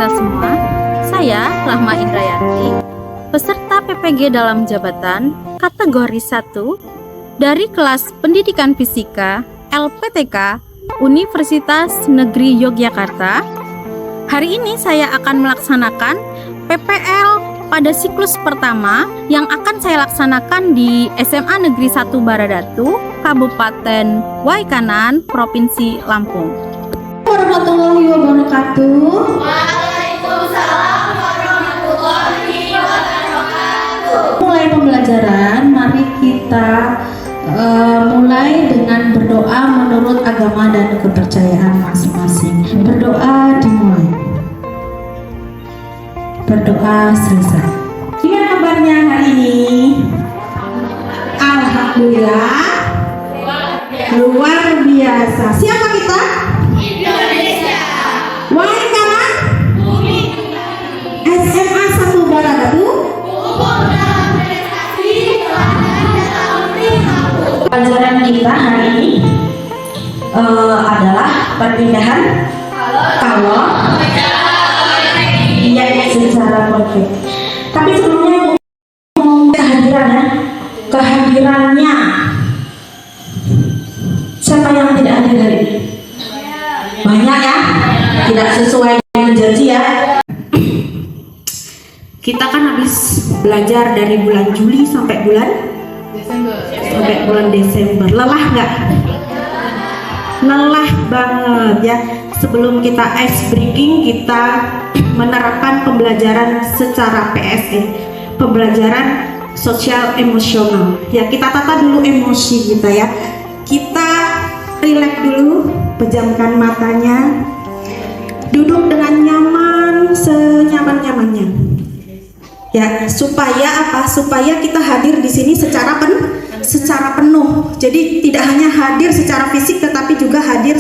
kita semua. Saya Rahma Indrayanti, peserta PPG dalam jabatan kategori 1 dari kelas Pendidikan Fisika LPTK Universitas Negeri Yogyakarta. Hari ini saya akan melaksanakan PPL pada siklus pertama yang akan saya laksanakan di SMA Negeri 1 Baradatu, Kabupaten Waikanan, Provinsi Lampung. Warahmatullahi wabarakatuh. Waalaikumsalam warahmatullahi wabarakatuh. Mulai pembelajaran, mari kita mulai dengan berdoa menurut agama dan kepercayaan masing-masing. Berdoa dimulai. Berdoa selesai. Gimana kabarnya hari ini? Alhamdulillah. Luar biasa. Siapa kita? Indonesia. Waikanan Bumi. SMA 1 Baradatu. Umum dalam prestasi teladan dalam perilaku. Pelajaran kita hari ini adalah perpindahan kalor secara konveks. Tapi sebelumnya Ibu mau kehadirannya siapa yang tidak hadir hari ini? Banyak ya, tidak sesuai dengan janji ya. Kita kan habis belajar dari bulan Juli sampai bulan Desember. Lelah nggak? Lelah banget ya. Sebelum kita ice breaking, kita menerapkan pembelajaran secara PSE, pembelajaran sosial emosional. Ya, kita tata dulu emosi kita ya. Kita relax dulu, pejamkan matanya, duduk dengan nyaman, senyaman-nyamannya. Ya, supaya apa? Supaya kita hadir di sini secara penuh. Jadi tidak hanya hadir secara fisik, tetapi juga hadir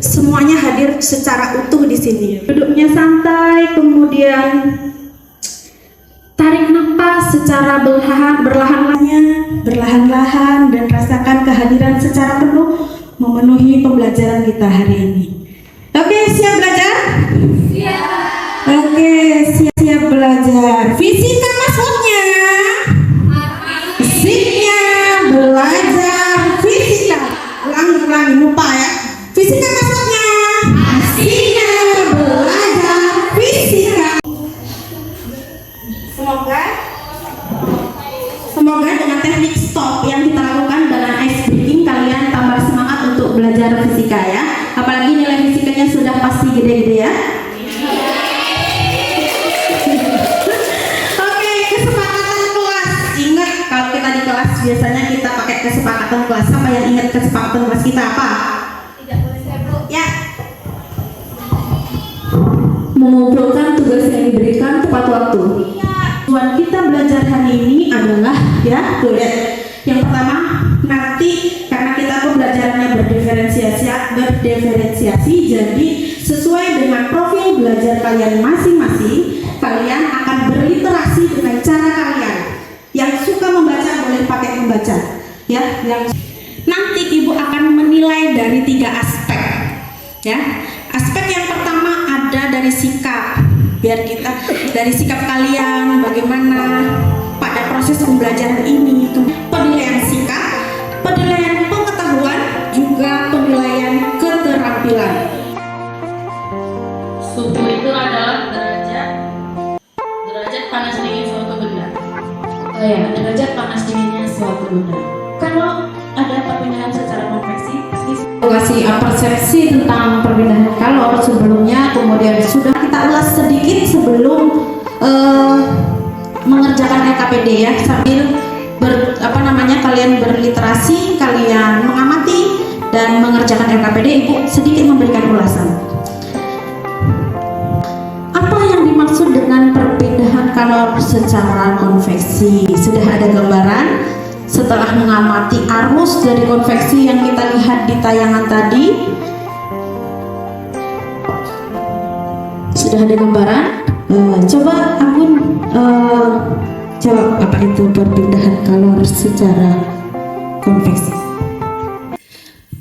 semuanya hadir secara utuh di sini. Duduknya santai, kemudian tarik nafas secara berlahan-lahan dan rasakan kehadiran secara penuh memenuhi pembelajaran kita hari ini. Oke, siap belajar? Siap. Oke, siap belajar. Fisika maksudnya? Fisiknya belajar fisika. Ulangi lupa ya. Fisika maksudnya? Asiknya belajar fisika. Semoga dengan teknik stop yang kita lakukan dalam ice breaking kalian tambah semangat untuk belajar fisika ya. Apalagi nilai fisikanya sudah pasti gede-gede ya. Oke, kesepakatan kelas. Ingat kalau kita di kelas biasanya kita pakai kesepakatan kelas. Apa yang ingat kesepakatan kelas kita apa? Ya, mengumpulkan tugas yang diberikan tepat waktu. Tujuan kita belajar hari ini adalah ya, tuh lihat. Yang pertama, nanti karena kita pembelajarannya berdiferensiasi, jadi sesuai dengan profil belajar kalian masing-masing, kalian akan berliterasi dengan cara kalian. Yang suka membaca boleh pakai membaca, ya. Yang nanti Ibu akan menilai dari 3 aspek. Ya, aspek yang pertama ada dari sikap, biar kita dari sikap kalian bagaimana pada proses pembelajaran ini, itu penilaian sikap, penilaian pengetahuan, juga penilaian keterampilan. Suhu itu adalah derajat panas dingin suatu benda. Oh ya, derajat panas dinginnya suatu benda. Kalau ada perpindahan secara konveksi, Kasih persepsi tentang perpindahan kalor sebelumnya, kemudian sudah kita ulas sedikit sebelum mengerjakan LKPD ya, sambil kalian berliterasi, kalian mengamati dan mengerjakan LKPD. Ibu sedikit memberikan ulasan. Apa yang dimaksud dengan perpindahan kalor secara konveksi? Sudah ada gambaran? Setelah mengamati arus dari konveksi yang kita lihat di tayangan tadi, sudah ada gambaran? Coba Agun jawab apa itu perpindahan kalor secara konveksi.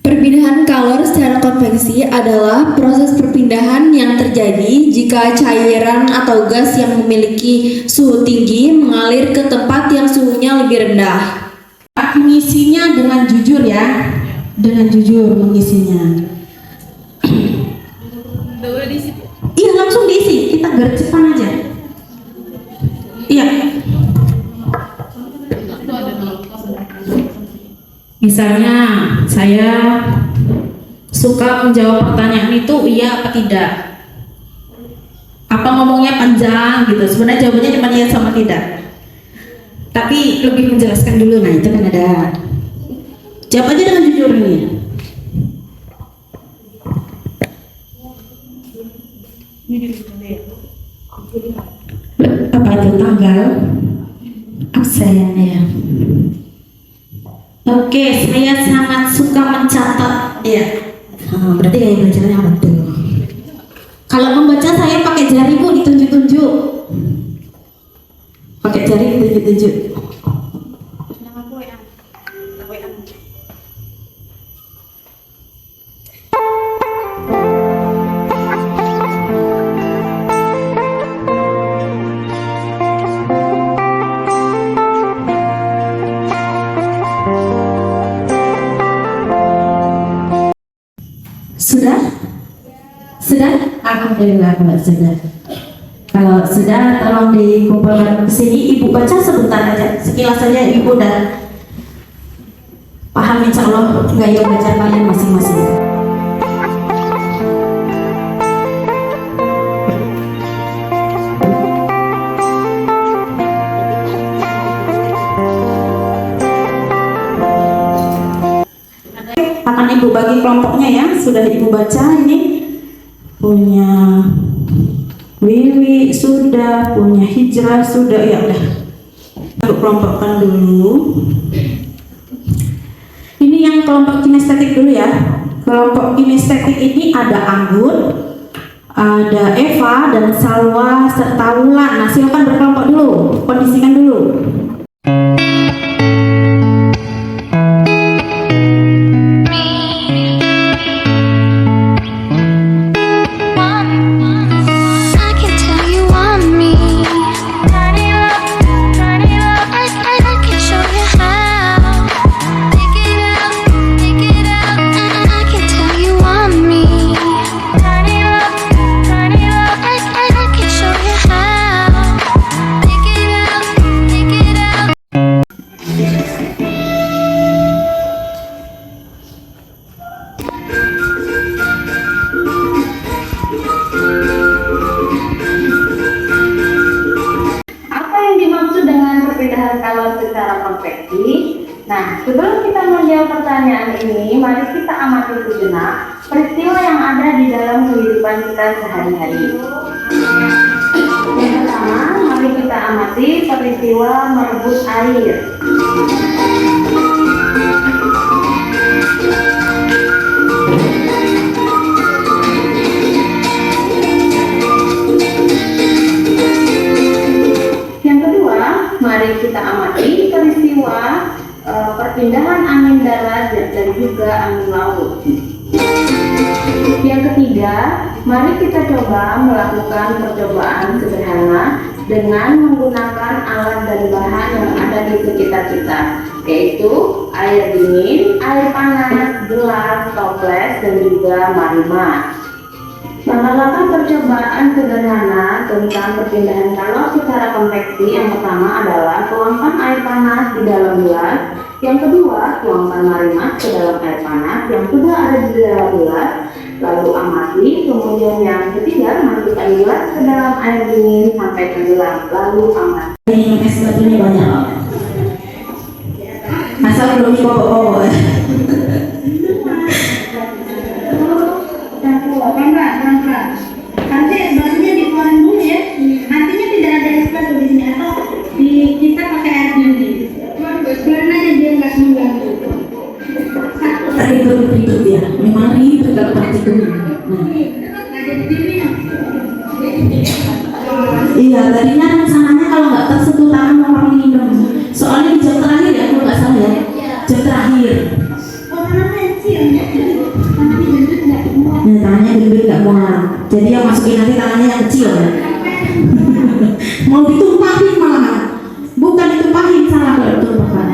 Perpindahan kalor Molecular secara konveksi adalah proses perpindahan yang terjadi jika cairan atau gas yang memiliki suhu tinggi mengalir ke tempat yang suhunya lebih rendah. Mengisinya dengan jujur ya, dengan jujur mengisinya. Iya, langsung diisi, kita gercepan aja. Iya. Misalnya saya suka menjawab pertanyaan itu iya apa tidak. Apa ngomongnya panjang gitu. Sebenarnya jawabannya cuma iya sama tidak. Tapi lebih menjelaskan dulu. Nah itu kan ada. Jawab aja dengan jujur nih. Apa itu tanggal? Absen ya. Oke, saya sangat suka mencatat. Ya. Berarti kayak belajarnya betul. Kalau membaca saya pakai jari Bu, ditunjuk-tunjuk. Pakai jari ditunjuk-tunjuk. Sudah? Sudah? Alhamdulillah kalau sudah. Kalau sudah tolong dikumpulkan ke sini. Ibu baca sebentar aja, sekilas saja ibu dan paham insya Allah gaya belajar kalian masing-masing. Akan ibu bagi kelompoknya ya. Sudah ibu baca ini. Punya Wiwi sudah, punya Hijrah sudah, ya udah. Ibu kelompokkan dulu. Ini yang kelompok kinestetik dulu ya. Kelompok kinestetik ini ada Anggun, ada Eva dan Salwa serta Wulan. Nah silakan berkelompok dulu, kondisikan dulu. I can tell you want me. Turn it up, turn it up. I can show you how. Take it out, take it out. I can tell you want me. Turn it up, turn it up. I can show you how. Take it out, take it out. Apa yang dimaksud dengan perpindahan kalor secara konveksi? Nah, sebelum kita menjawab pertanyaan ini, mari kita amati sejenak peristiwa yang ada di dalam kehidupan kita sehari-hari. Yang pertama, mari kita amati peristiwa merebut air. Yang kedua, mari kita amati peristiwa perpindahan angin darat dan juga angin laut. Yang ketiga, mari kita coba melakukan percobaan sederhana dengan menggunakan alat dan bahan yang ada di sekitar kita, yaitu air dingin, air panas, gelas, toples, dan juga marimar. Melakukan percobaan sederhana tentang perpindahan kalor secara konveksi. Yang pertama adalah tuangkan air panas di dalam gelas. Yang kedua, tuangkan marimar ke dalam air panas yang sudah ada di dalam gelas. Lalu amati. Kemudian yang ketiga, masukkan gelas ke dalam air dingin sampai tenggelam. Lalu amati. Ini es batunya banyak. Asal belum dibawa-bawa. Nanti batunya dikeluarin dulu ya. Nantinya tidak ada es batu di sini atau kita pakai air dingin. Karena dia nggak mengganggu. Ribet ya. Memang ribet kalau partikel. Iya, tadinya rencananya kalau nggak tersentuh tangan orang minum. Soalnya di jam terakhir ya, kalau nggak salah ya. Jam terakhir. Oh, kenapa sih? muat. Jadi yang masukin nanti tangannya yang kecil ya. Mau ditumpahin malahan. Bukan ditumpahin, salah kalau ditumpahkan.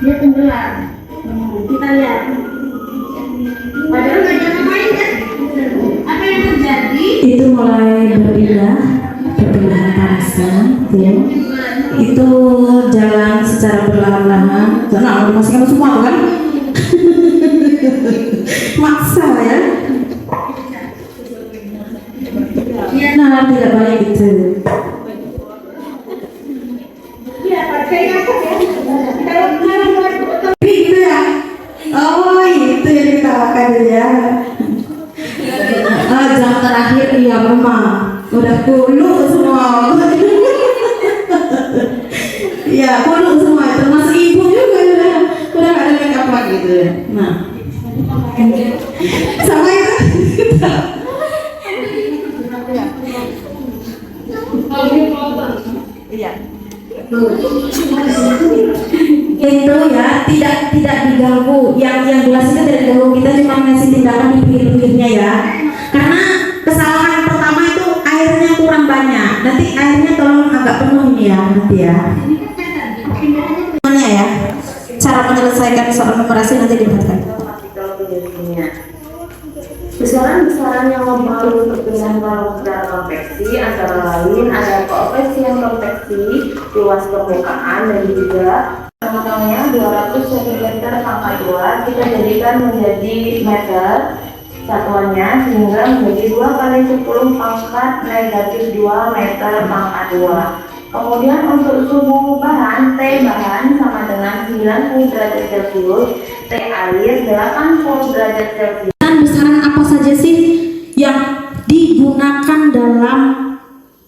Dia tenggelam. Kita lihat. Padahal nggak ada main kan? Apa yang terjadi? Itu mulai perpindahan panasan, ya. Itu jalan secara perlahan-lahan. Nah, dimasukkan semua kan? Maksa ya. Nah, tidak baik itu. Iya, pakai apa ya? Kalau Itu ya. Oh, itu yang kita makan ya. Jam terakhir ya memang udah kulu semua. Ya, kudu semua, termasuk ibu juga udah gak ada make up lagi gitu ya. Nah, sama itu. Iya. Itu ya tidak diganggu. Yang jelas itu tidak diganggu, kita cuma ngasih tindakan di pinggir-pinggirnya ya. Karena kesalahan pertama itu airnya kurang banyak. Nanti airnya tolong agak penuh ini ya nanti ya. Mana ya? Cara menyelesaikan soal numerasi nanti dibuatkan. Besaran-besaran yang mempengaruhi perpindahan kalor secara konveksi antara lain ada koefisien konveksi, luas permukaan, dan juga tengah-tengahnya 200 cm pangkat 2 kita jadikan menjadi meter satuannya sehingga menjadi 2 kali 10 pangkat negatif 2 meter pangkat 2. Kemudian untuk suhu bahan, T bahan sama dengan 90 derajat Celcius, T air 80 derajat Celcius. Besaran apa saja sih yang digunakan dalam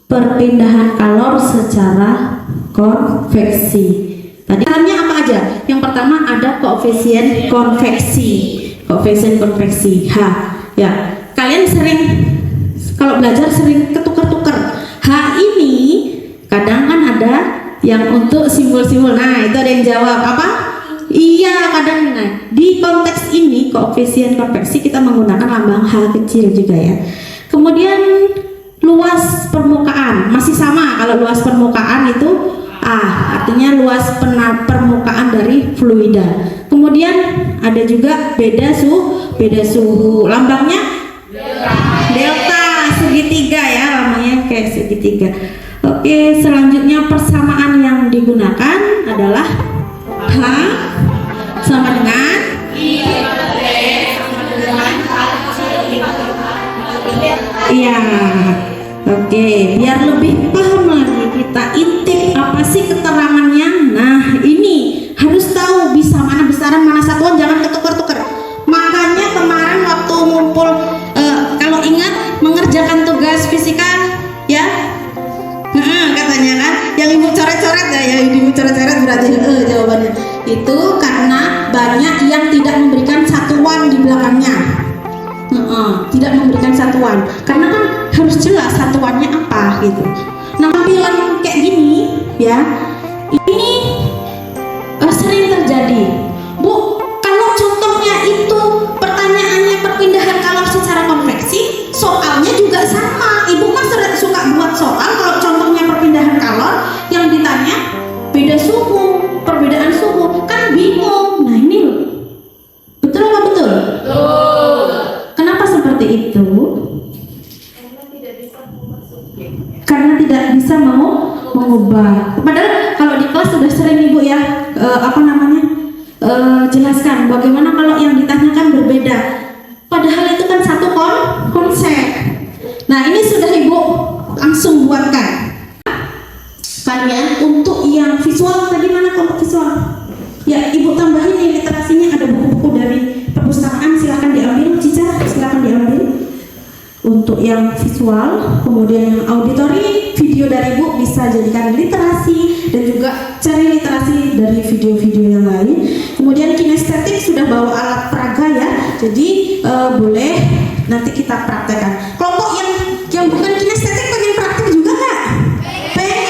perpindahan kalor secara konveksi? Tadi besarannya apa aja? Yang pertama ada koefisien konveksi. Koefisien konveksi H. Ya, kalian sering kalau belajar sering ketukar-tukar. H ini kadang kan ada yang untuk simbol-simbol. Nah, itu ada yang jawab apa? Iya, kadang di konteks ini koefisien konveksi kita menggunakan lambang H kecil juga ya. Kemudian luas permukaan masih sama. Kalau luas permukaan itu artinya luas permukaan dari fluida. Kemudian ada juga beda suhu. Lambangnya delta segitiga ya, lambangnya kayak segitiga. Oke, selanjutnya persamaan yang digunakan adalah H sama dengan iya. Oke, biar lebih paham lagi kita intip apa sih keterangannya. Nah, ini harus tahu bisa mana besaran mana satuan, jangan ketukar-tukar. Makanya kemarin waktu ngumpul kalau ingat mengerjakan tugas fisika ya, katanya kan yang ibu coret-coret ya, ibu coret-coret berarti jawabannya itu karena banyak yang tidak memberikan satuan di belakangnya. Tidak memberikan satuan karena kan harus jelas satuannya apa gitu. Nah, tampilan kayak gini ya, ini sering terjadi Bu. Kalau contohnya itu pertanyaannya perpindahan kalor secara konveksi, soalnya juga sama. Ibu kan suka buat soal kalau contohnya perpindahan kalor yang ditanya beda suhu, perbedaan suhu, kan bingung. Nah, ini loh, betul apa betul? Betul. Kenapa seperti itu? Karena tidak bisa mau mengubah. Padahal kalau di kelas sudah sering ibu ya jelaskan bagaimana kalau yang ditanyakan berbeda. Padahal itu kan satu konsep. Nah, ini sudah ibu langsung buatkan. Kalian untuk yang visual tadi mana kelompok visual? Ya, ibu tambahin nih literasinya, ada buku-buku dari perpustakaan, silahkan diambil. Cica, silahkan diambil. Untuk yang visual, kemudian yang auditori, video dari ibu bisa jadikan literasi dan juga cari literasi dari video-video yang lain. Kemudian kinestetik sudah bawa alat peraga ya, jadi boleh nanti kita praktekkan. Kelompok yang bukan kinestetik pengen praktek juga nggak? Pengen.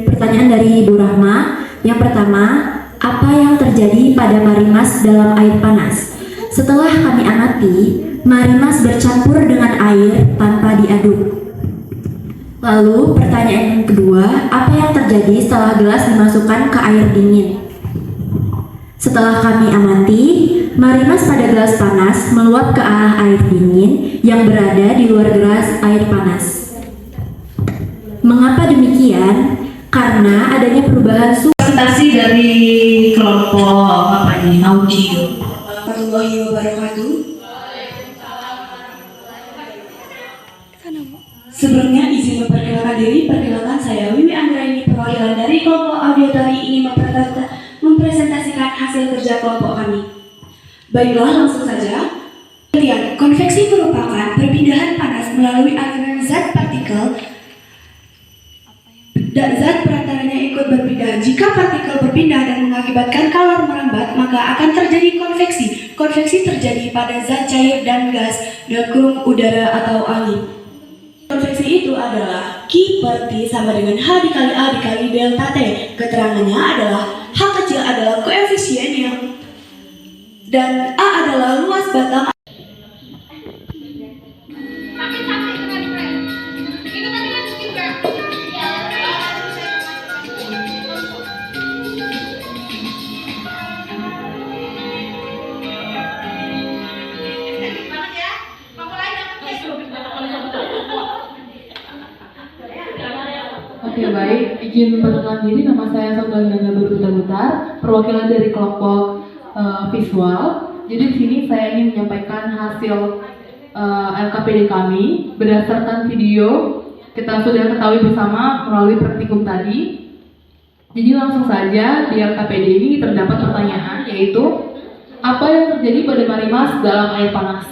pertanyaan dari Ibu Rahma. Yang pertama, apa yang terjadi pada marimas dalam air panas? Setelah kami amati, marimas bercampur dengan air tanpa diaduk. Lalu pertanyaan yang kedua, apa yang terjadi setelah gelas dimasukkan ke air dingin? Setelah kami amati, marimas pada gelas panas meluap ke arah air dingin yang berada di luar gelas air panas. Mengapa demikian? Karena adanya perubahan suhu. Presentasi dari kelompok apa ini? Audio. Warahmatullahi wabarakatuh. Sebelumnya izin memperkenalkan diri. Perkenalkan saya Wiwi Anggraini, perwakilan dari kelompok audio tari ini mempresentasikan hasil kerja kelompok kami. Baiklah, langsung saja. Kemudian, konveksi merupakan perpindahan panas melalui aliran zat partikel dan zat perantaranya ikut berpindah. Jika partikel berpindah dan mengakibatkan kalor merambat, maka akan terjadi konveksi. Konveksi terjadi pada zat cair dan gas dan kurung udara atau angin. Konveksi itu adalah Q per T sama dengan H dikali A dikali delta T. Keterangannya adalah H kecil adalah koefisiennya dan A adalah luas batang. Oke, baik. Izin memperkenalkan diri, nama saya Saudara Berputar-Putar, perwakilan dari kelompok visual. Jadi di sini saya ingin menyampaikan hasil LKPD kami berdasarkan video kita sudah ketahui bersama melalui praktikum tadi. Jadi langsung saja di LKPD ini terdapat pertanyaan, yaitu apa yang terjadi pada marimas dalam air panas.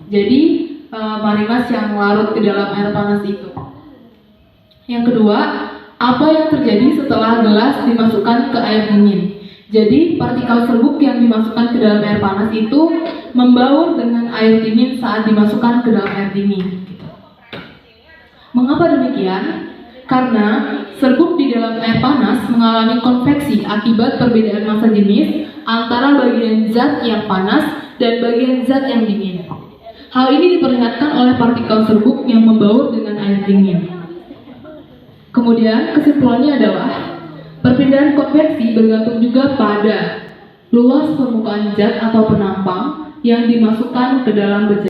Jadi marimas yang larut ke dalam air panas itu. Yang kedua, apa yang terjadi setelah gelas dimasukkan ke air dingin? Jadi, partikel serbuk yang dimasukkan ke dalam air panas itu membaur dengan air dingin saat dimasukkan ke dalam air dingin. Mengapa demikian? Karena serbuk di dalam air panas mengalami konveksi akibat perbedaan massa jenis antara bagian zat yang panas dan bagian zat yang dingin. Hal ini diperlihatkan oleh partikel serbuk yang membaur dengan air dingin. Kemudian kesimpulannya adalah perpindahan konveksi bergantung juga pada luas permukaan zat atau penampang yang dimasukkan ke dalam bejana.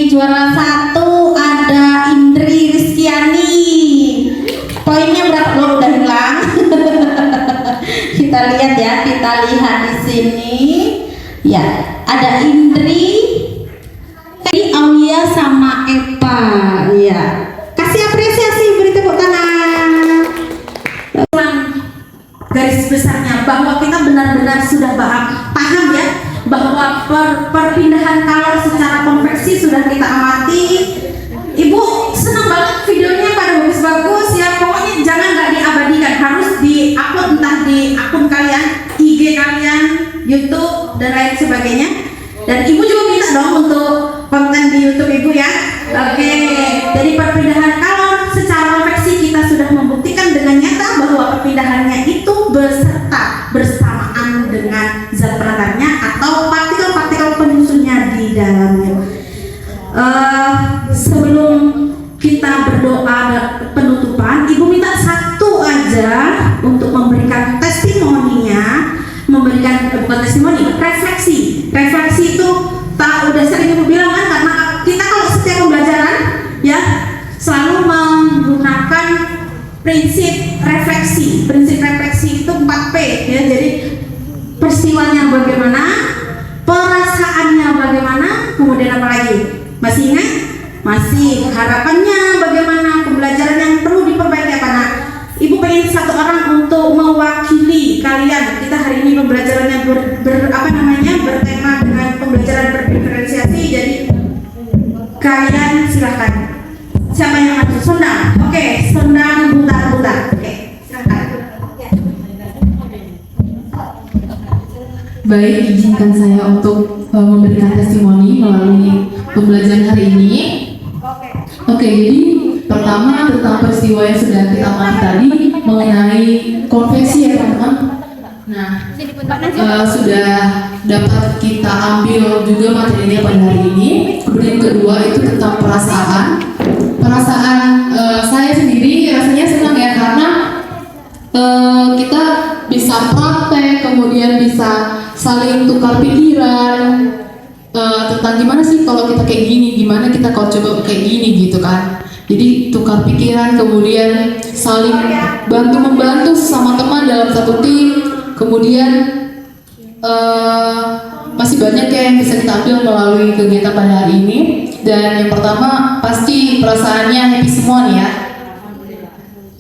Juara 1 ada Indri Rizkyani. Poinnya berapa? Lo udah hilang. Kita lihat ya, kita lihat di sini. Ya, ada Indri, Aulia sama Eva. Ya. Kasih apresiasi, beri tepuk tangan. Garis besarnya bahwa kita benar-benar sudah paham ya bahwa perpindahan kalor secara konveksi sudah kita amati. Ibu senang banget videonya, pada bagus-bagus ya. Pokoknya jangan nggak diabadikan, harus di-upload entah di akun kalian, IG kalian, YouTube dan lain sebagainya. Dan ibu juga minta dong untuk konten di YouTube ibu ya. Oke. Jadi perpindahan kalor secara konveksi kita sudah membuktikan dengan nyata bahwa perpindahannya itu bersamaan dengan zat perantaranya atau partikel-partikel penyusunnya di dalamnya. Sebelum kita berdoa penutupan, ibu minta satu aja untuk memberikan testimoninya, bukan testimoni, refleksi. Refleksi itu udah sering ibu bilang kan, karena kita kalau setiap pembelajaran ya selalu menggunakan prinsip refleksi. Prinsip refleksi itu 4P ya. Jadi peristiwanya bagaimana, perasaannya bagaimana, kemudian apa lagi? Masih ingat? Masih. Harapannya bagaimana, pembelajaran yang perlu diperbaiki apa? Nah, Ibu pengen satu orang untuk mewakili kalian. Kita hari ini pembelajarannya bertema dengan pembelajaran berdiferensiasi. Jadi kalian silahkan. Siapa yang maju? Sendang. Oke, sendang putar-putar. Oke, silahkan. Baik, izinkan saya untuk memberikan testimoni melalui pembelajaran hari ini. Oke, jadi pertama tentang peristiwa yang sudah kita amati tadi mengenai konveksi ya teman-teman. Nah, sudah dapat kita ambil juga materinya pada hari ini. Kemudian kedua itu tentang perasaan. Perasaan saya sendiri rasanya senang ya, karena kita bisa praktek, kemudian bisa saling tukar pikiran tentang gimana sih kalau kita kayak gini, gimana kita kalau coba kayak gini gitu kan. Jadi tukar pikiran, kemudian saling bantu-membantu sama teman dalam satu tim. Kemudian masih banyak ya yang bisa kita ambil melalui kegiatan pada hari ini. Dan yang pertama pasti perasaannya happy semua nih ya.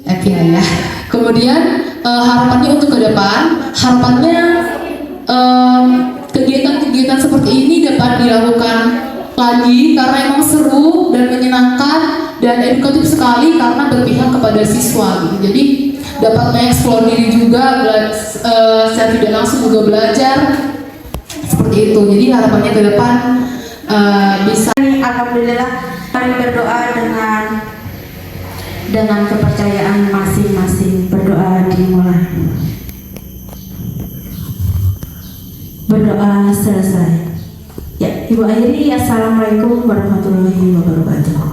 Happy ya. Kemudian harapannya untuk ke depan, harapannya kegiatan-kegiatan seperti ini dapat dilakukan lagi karena emang seru dan menyenangkan dan edukatif sekali karena berpihak kepada siswa gitu. Jadi dapat mengeksplor diri juga, secara tidak langsung juga belajar seperti itu. Jadi harapannya ke depan bisa. Alhamdulillah, mari berdoa dengan kepercayaan masing-masing. Berdoa dimulai. Berdoa selesai. Ya, Ibu akhiri. Assalamualaikum warahmatullahi wabarakatuh.